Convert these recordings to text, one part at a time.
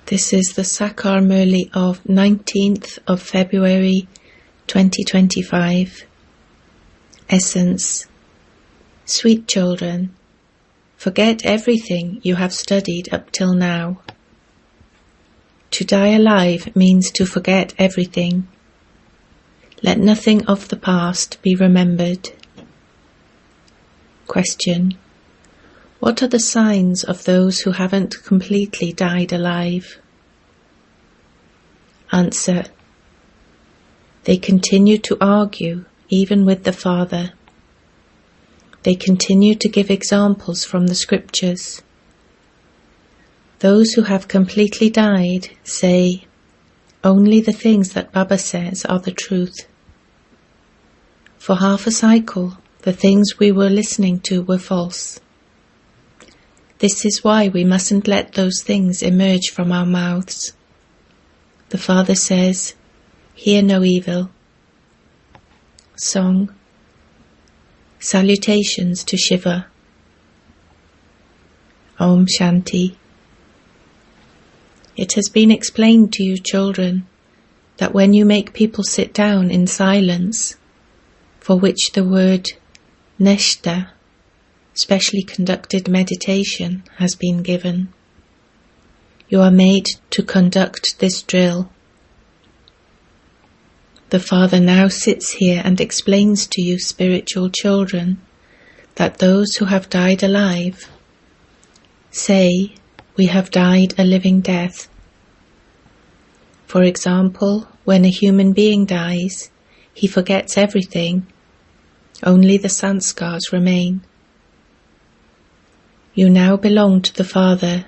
This is the Sakar Murli of 19th of February 2025. Essence. Sweet children, forget everything you have studied up till now. To die alive means to forget everything. Let nothing of the past be remembered. Question. What are the signs of those who haven't completely died alive? Answer. They continue to argue, even with the Father. They continue to give examples from the scriptures. Those who have completely died say, only the things that Baba says are the truth. For half a cycle, the things we were listening to were false. This is why we mustn't let those things emerge from our mouths. The Father says, hear no evil. Song. Salutations to Shiva. Om Shanti. It has been explained to you, children, that when you make people sit down in silence, for which the word neshta, specially conducted meditation, has been given, you are made to conduct this drill. The Father now sits here and explains to you, spiritual children, that those who have died alive say, we have died a living death. For example, when a human being dies, he forgets everything. Only the sanskars remain. You now belong to the Father.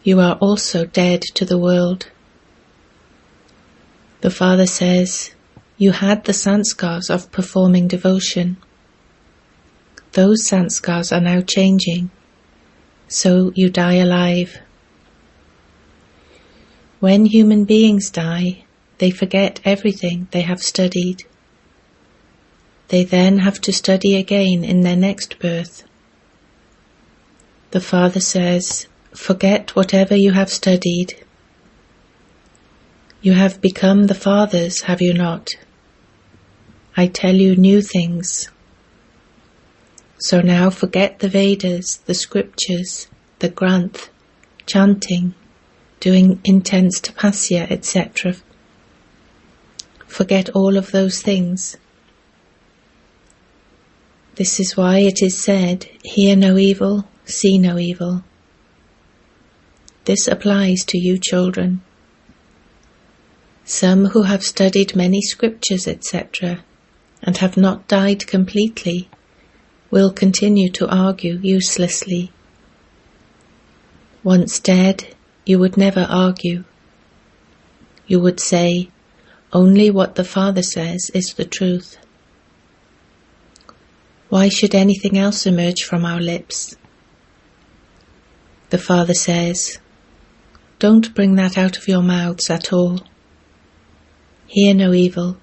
You are also dead to the world. The Father says, you had the sanskars of performing devotion. Those sanskars are now changing, so you die alive. When human beings die, they forget everything they have studied. They then have to study again in their next birth. The Father says, forget whatever you have studied. You have become the Fathers, have you not? I tell you new things. So now forget the Vedas, the scriptures, the Granth, chanting, doing intense tapasya, etc. Forget all of those things. This is why it is said, hear no evil, see no evil. This applies to you, children. Some who have studied many scriptures, etc., and have not died completely, will continue to argue uselessly. Once dead, you would never argue. You would say, only what the Father says is the truth. Why should anything else emerge from our lips? The Father says, don't bring that out of your mouths at all. Hear no evil.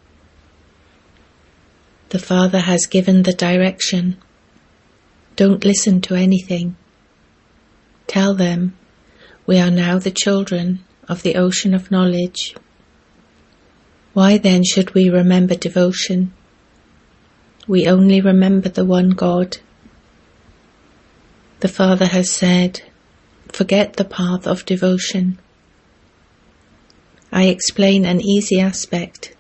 The Father has given the direction. Don't listen to anything. Tell them, we are now the children of the ocean of knowledge. Why then should we remember devotion? We only remember the one God. The Father has said, forget the path of devotion. I explain an easy aspect.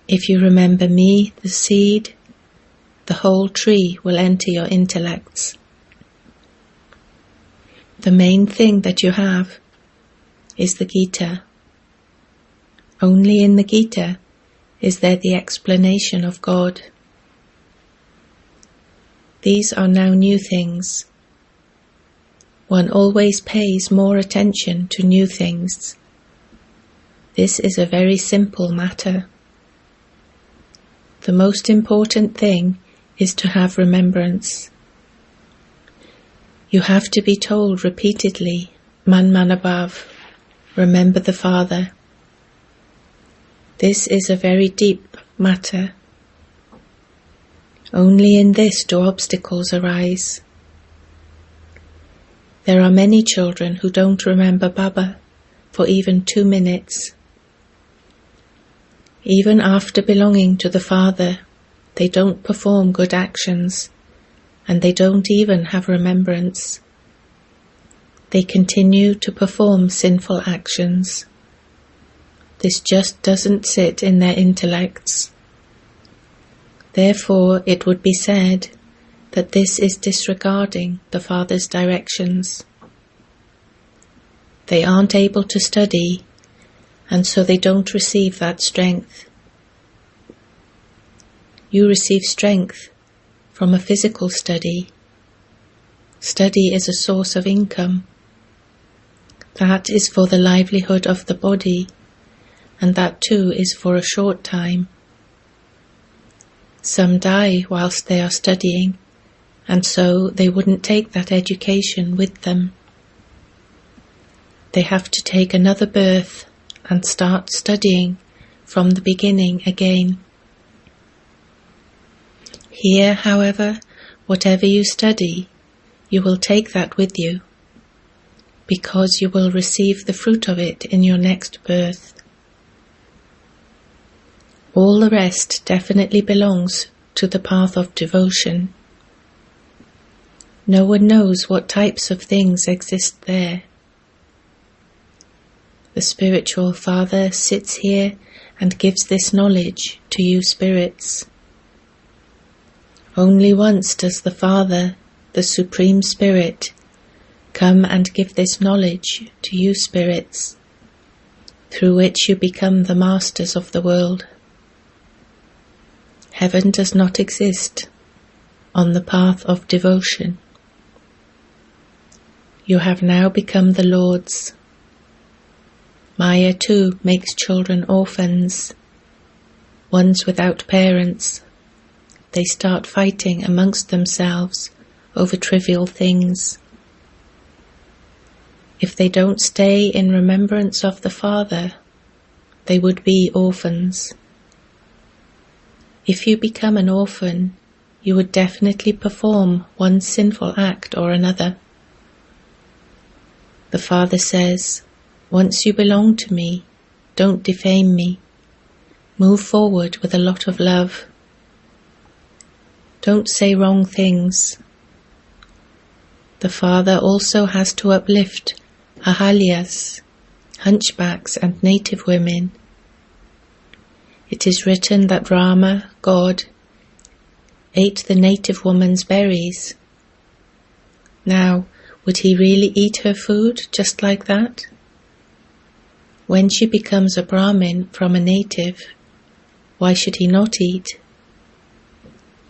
If you remember me, the seed, the whole tree will enter your intellects. The main thing that you have is the Gita. Only in the Gita is there the explanation of God. These are now new things. One always pays more attention to new things. This is a very simple matter. The most important thing is to have remembrance. You have to be told repeatedly, Man above, remember the Father. This is a very deep matter. Only in this do obstacles arise. There are many children who don't remember Baba for even 2 minutes. Even after belonging to the Father, they don't perform good actions, and they don't even have remembrance. They continue to perform sinful actions. This just doesn't sit in their intellects. Therefore, it would be said that this is disregarding the Father's directions. They aren't able to study, and so they don't receive that strength. You receive strength from a physical study. Study is a source of income. That is for the livelihood of the body, and that too is for a short time. Some die whilst they are studying, and so they wouldn't take that education with them. They have to take another birth and start studying from the beginning again. Here, however, whatever you study, you will take that with you, because you will receive the fruit of it in your next birth. All the rest definitely belongs to the path of devotion. No one knows what types of things exist there. The spiritual Father sits here and gives this knowledge to you spirits. Only once does the Father, the Supreme Spirit, come and give this knowledge to you spirits, through which you become the masters of the world. Heaven does not exist on the path of devotion. You have now become the Lord's. Maya too makes children orphans, ones without parents. They start fighting amongst themselves over trivial things. If they don't stay in remembrance of the Father, they would be orphans. If you become an orphan, you would definitely perform one sinful act or another. The Father says, "Once you belong to me, don't defame me. Move forward with a lot of love. Don't say wrong things." The Father also has to uplift ahalyas, hunchbacks and native women. It is written that Rama, God, ate the native woman's berries. Now, would he really eat her food just like that? When she becomes a Brahmin from a native, why should he not eat?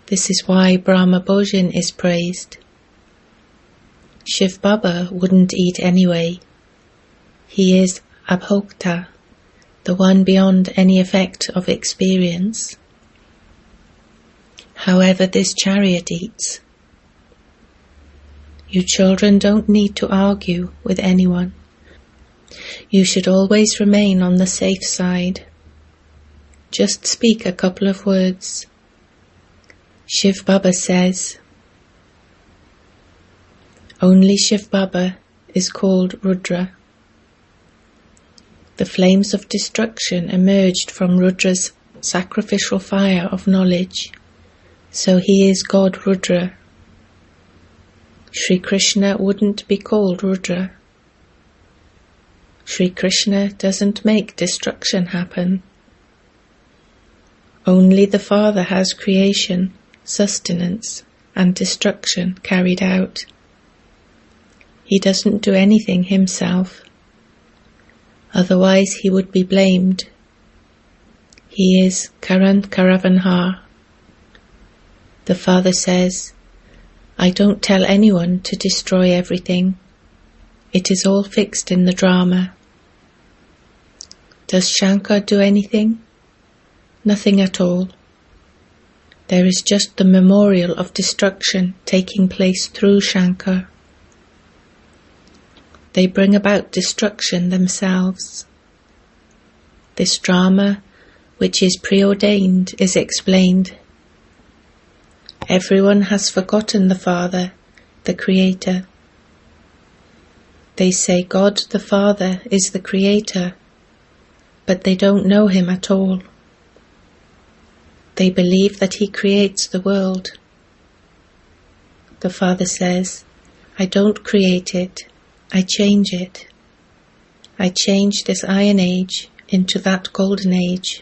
This is why Brahma Bhojan is praised. Shiv Baba wouldn't eat anyway. He is Abhokta, the one beyond any effect of experience. However, this chariot eats. You children don't need to argue with anyone. You should always remain on the safe side. Just speak a couple of words. Shiv Baba says, only Shiv Baba is called Rudra. The flames of destruction emerged from Rudra's sacrificial fire of knowledge, so he is God Rudra. Sri Krishna wouldn't be called Rudra. Sri Krishna doesn't make destruction happen. Only the Father has creation, sustenance, and destruction carried out. He doesn't do anything himself. Otherwise he would be blamed. He is Karan Karavanhar. The Father says, I don't tell anyone to destroy everything. It is all fixed in the drama. Does Shankar do anything? Nothing at all. There is just the memorial of destruction taking place through Shankar. They bring about destruction themselves. This drama, which is preordained, is explained. Everyone has forgotten the Father, the Creator. They say God the Father is the Creator, but they don't know Him at all. They believe that He creates the world. The Father says, I don't create it, I change it. I change this Iron Age into that Golden Age.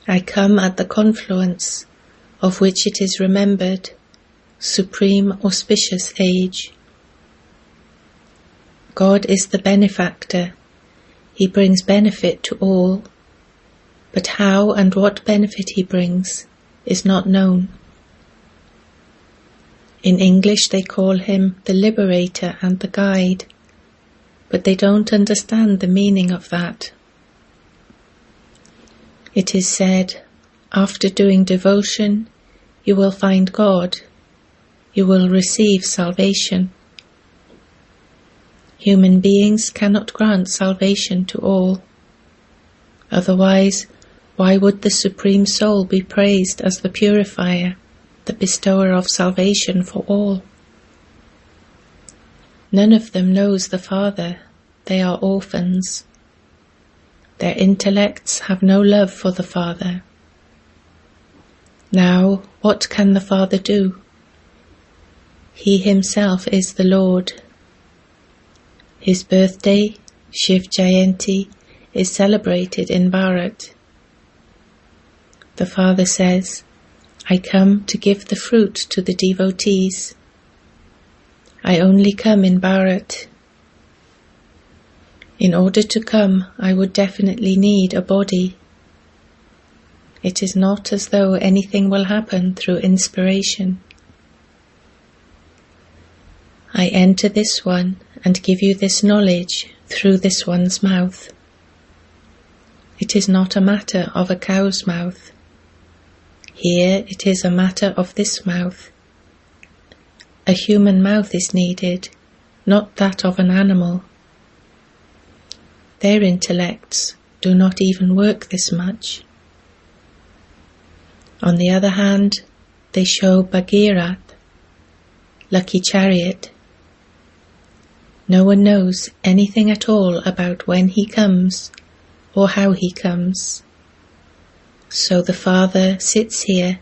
I come at the confluence of which it is remembered, supreme auspicious age. God is the benefactor. He brings benefit to all, but how and what benefit He brings is not known. In English they call Him the liberator and the guide, but they don't understand the meaning of that. It is said, after doing devotion, you will find God, you will receive salvation. Human beings cannot grant salvation to all. Otherwise, why would the Supreme Soul be praised as the purifier, the bestower of salvation for all? None of them knows the Father. They are orphans. Their intellects have no love for the Father. Now, what can the Father do? He Himself is the Lord. His birthday, Shiv Jayanti, is celebrated in Bharat. The Father says, I come to give the fruit to the devotees. I only come in Bharat. In order to come, I would definitely need a body. It is not as though anything will happen through inspiration. I enter this one and give you this knowledge through this one's mouth. It is not a matter of a cow's mouth. Here it is a matter of this mouth. A human mouth is needed, not that of an animal. Their intellects do not even work this much. On the other hand, they show Bhagirath, lucky chariot. No one knows anything at all about when he comes or how he comes. So the Father sits here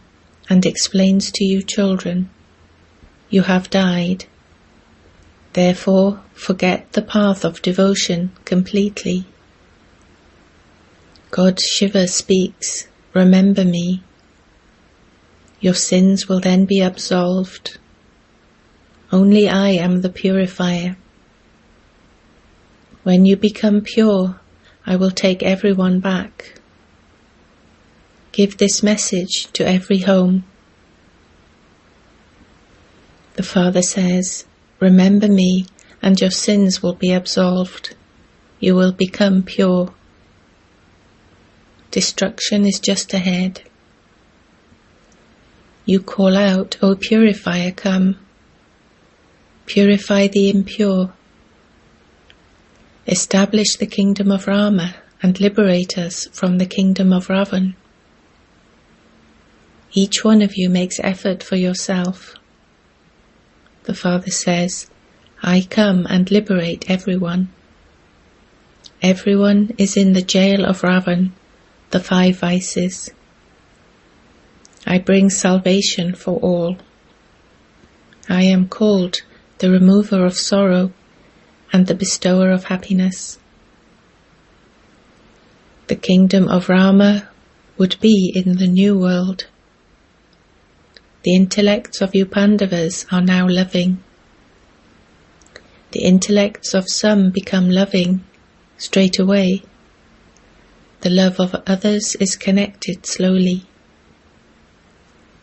and explains to you children, you have died. Therefore, forget the path of devotion completely. God Shiva speaks, remember me. Your sins will then be absolved. Only I am the purifier. When you become pure, I will take everyone back. Give this message to every home. The Father says, remember me and your sins will be absolved. You will become pure. Destruction is just ahead. You call out, O purifier, come. Purify the impure. Establish the kingdom of Rama and liberate us from the kingdom of Ravan. Each one of you makes effort for yourself. The Father says, I come and liberate everyone. Everyone is in the jail of Ravan, the 5 vices. I bring salvation for all. I am called the remover of sorrow and the bestower of happiness. The kingdom of Rama would be in the new world. The intellects of you Pandavas are now loving. The intellects of some become loving straight away. The love of others is connected slowly.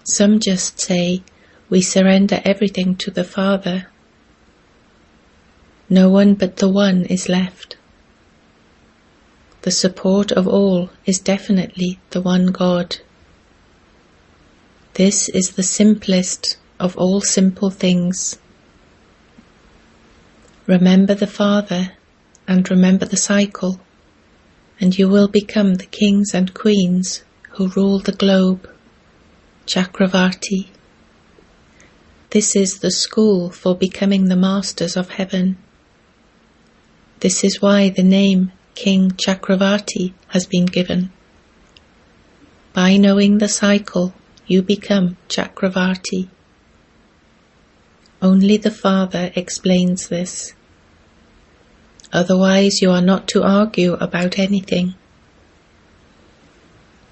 Some just say, we surrender everything to the Father. No one but the One is left. The support of all is definitely the one God. This is the simplest of all simple things. Remember the Father and remember the cycle, and you will become the kings and queens who rule the globe. Chakravarti. This is the school for becoming the masters of heaven. This is why the name King Chakravarti has been given. By knowing the cycle, you become Chakravarti. Only the Father explains this. Otherwise, you are not to argue about anything.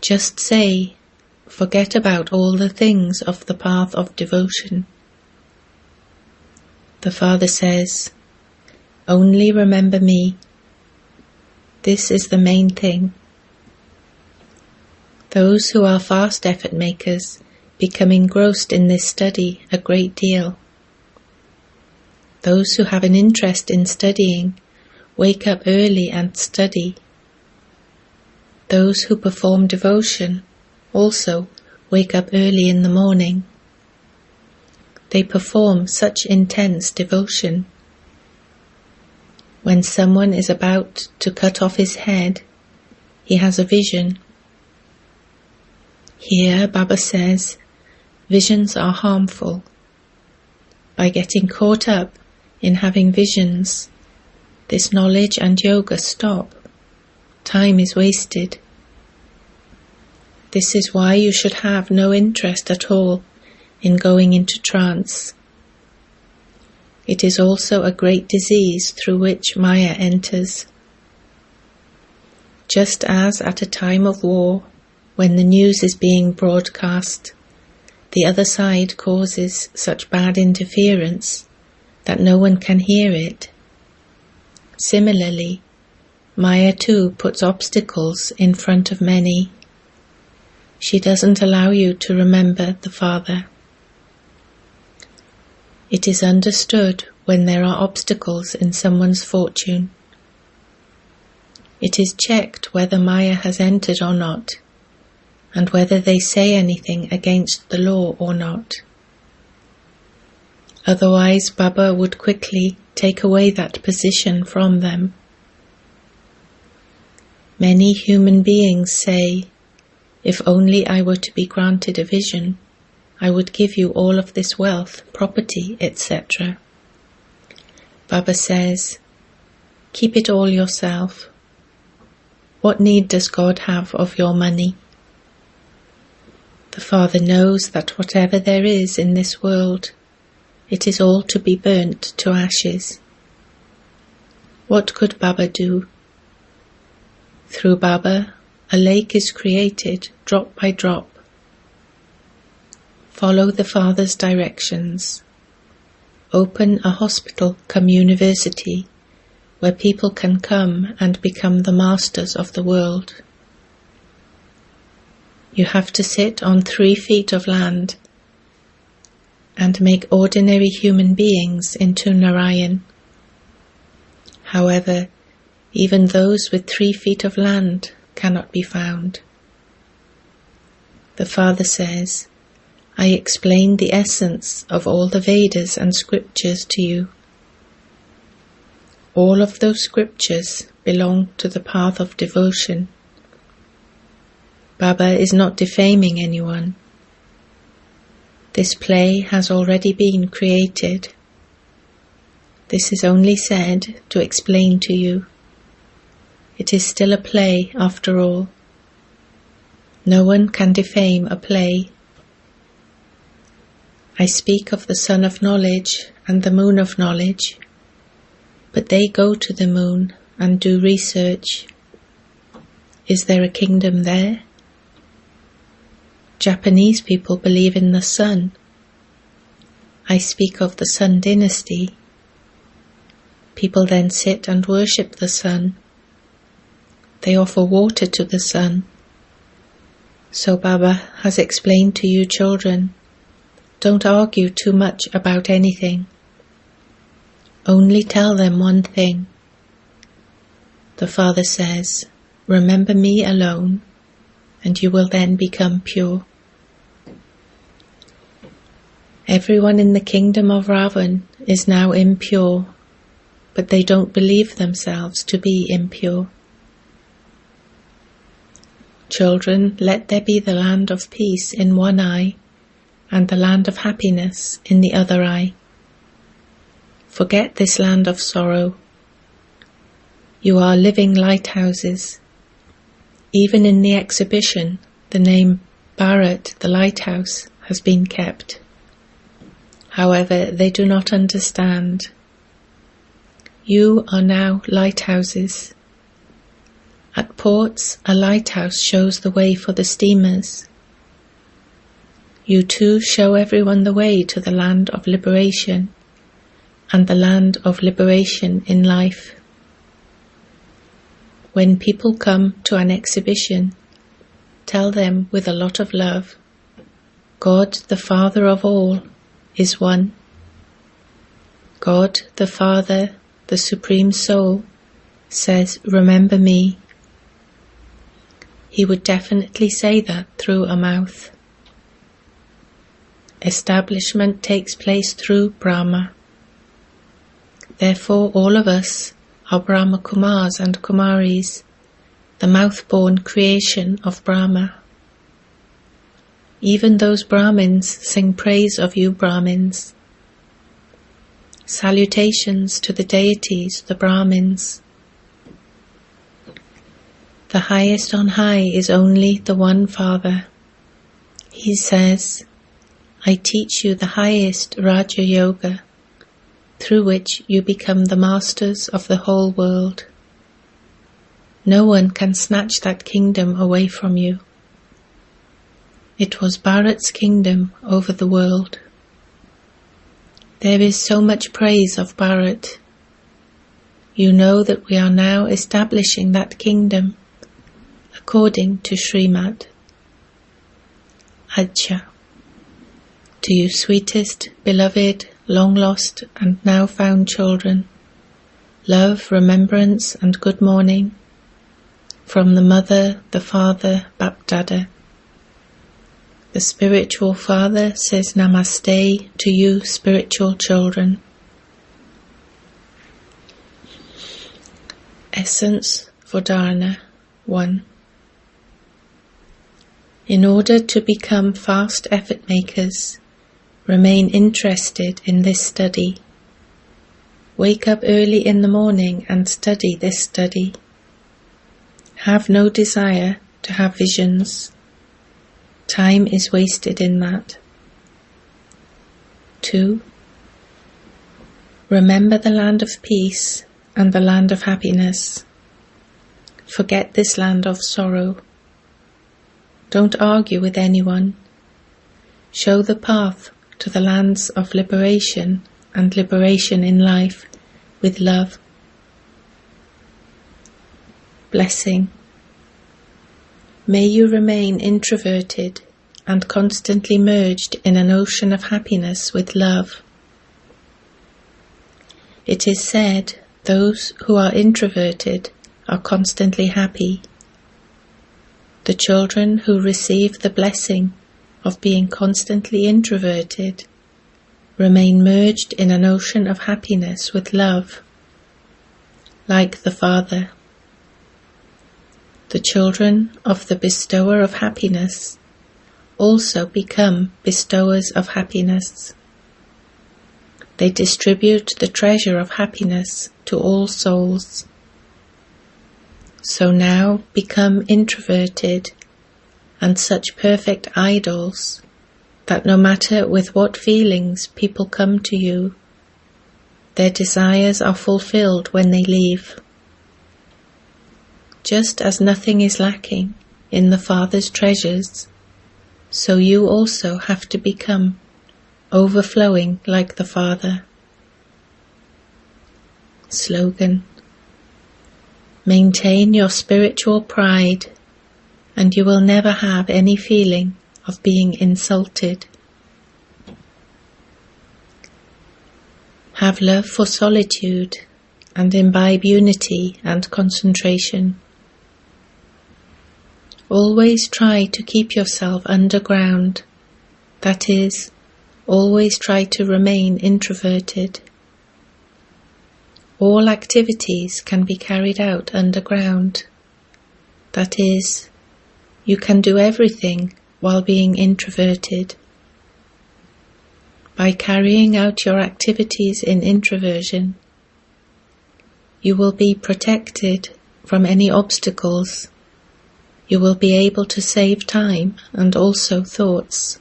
Just say, forget about all the things of the path of devotion. The Father says, only remember me. This is the main thing. Those who are fast effort makers become engrossed in this study a great deal. Those who have an interest in studying wake up early and study. Those who perform devotion also wake up early in the morning. They perform such intense devotion. When someone is about to cut off his head, he has a vision. Here Baba says, visions are harmful. By getting caught up in having visions, this knowledge and yoga stop. Time is wasted. This is why you should have no interest at all in going into trance. It is also a great disease through which Maya enters. Just as at a time of war, when the news is being broadcast, the other side causes such bad interference that no one can hear it. Similarly, Maya too puts obstacles in front of many. She doesn't allow you to remember the Father. It is understood when there are obstacles in someone's fortune. It is checked whether Maya has entered or not, and whether they say anything against the law or not. Otherwise, Baba would quickly take away that position from them. Many human beings say, if only I were to be granted a vision, I would give you all of this wealth, property, etc. Baba says, keep it all yourself. What need does God have of your money? The Father knows that whatever there is in this world, it is all to be burnt to ashes. What could Baba do? Through Baba, a lake is created drop by drop. Follow the Father's directions. Open a hospital come university where people can come and become the masters of the world. You have to sit on 3 feet of land and make ordinary human beings into Narayan. However, even those with 3 feet of land cannot be found. The Father says, I explained the essence of all the Vedas and scriptures to you. All of those scriptures belong to the path of devotion. Baba is not defaming anyone. This play has already been created. This is only said to explain to you. It is still a play after all. No one can defame a play. I speak of the Sun of Knowledge and the Moon of Knowledge, but they go to the moon and do research. Is there a kingdom there? Japanese people believe in the sun. I speak of the Sun dynasty. People then sit and worship the sun. They offer water to the sun. So Baba has explained to you children, don't argue too much about anything. Only tell them one thing. The Father says, remember me alone, and you will then become pure. Everyone in the kingdom of Ravan is now impure, but they don't believe themselves to be impure. Children, let there be the land of peace in one eye, and the land of happiness in the other eye. Forget this land of sorrow. You are living lighthouses. Even in the exhibition, the name Bharat, the lighthouse, has been kept. However, they do not understand. You are now lighthouses. At ports, a lighthouse shows the way for the steamers. You too show everyone the way to the land of liberation and the land of liberation in life. When people come to an exhibition, tell them with a lot of love, God, the Father of all, is one. God, the Father, the Supreme Soul, says, remember me. He would definitely say that through a mouth. Establishment takes place through Brahma. Therefore all of us are Brahma Kumars and Kumaris, the mouth-born creation of Brahma. Even those Brahmins sing praise of you Brahmins. Salutations to the deities, the Brahmins. The highest on high is only the one Father. He says, I teach you the highest Raja Yoga, through which you become the masters of the whole world. No one can snatch that kingdom away from you. It was Bharat's kingdom over the world. There is so much praise of Bharat. You know that we are now establishing that kingdom according to Srimad. Ajja. To you sweetest, beloved, long-lost and now found children, love, remembrance and good morning from the Mother, the Father, Bapdada. The spiritual father says Namaste to you spiritual children. Essence for Dharana 1. In order to become fast effort makers, remain interested in this study. Wake up early in the morning and study this study. Have no desire to have visions. Time is wasted in that. 2. Remember the land of peace and the land of happiness. Forget this land of sorrow. Don't argue with anyone. Show the path to the lands of liberation and liberation in life with love. Blessing. May you remain introverted and constantly merged in an ocean of happiness with love. It is said those who are introverted are constantly happy. The children who receive the blessing of being constantly introverted remain merged in an ocean of happiness with love, like the Father. The children of the bestower of happiness also become bestowers of happiness. They distribute the treasure of happiness to all souls. So now become introverted and such perfect idols that no matter with what feelings people come to you, their desires are fulfilled when they leave. Just as nothing is lacking in the Father's treasures, so you also have to become overflowing like the Father. Slogan. Maintain your spiritual pride, and you will never have any feeling of being insulted. Have love for solitude and imbibe unity and concentration. Always try to keep yourself underground, that is, always try to remain introverted. All activities can be carried out underground, that is, you can do everything while being introverted. By carrying out your activities in introversion, You will be protected from any obstacles. You will be able to save time and also thoughts.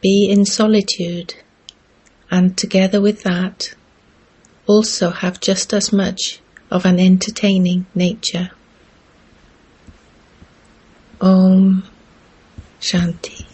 Be in solitude, and together with that, also have just as much of an entertaining nature. Om Shanti.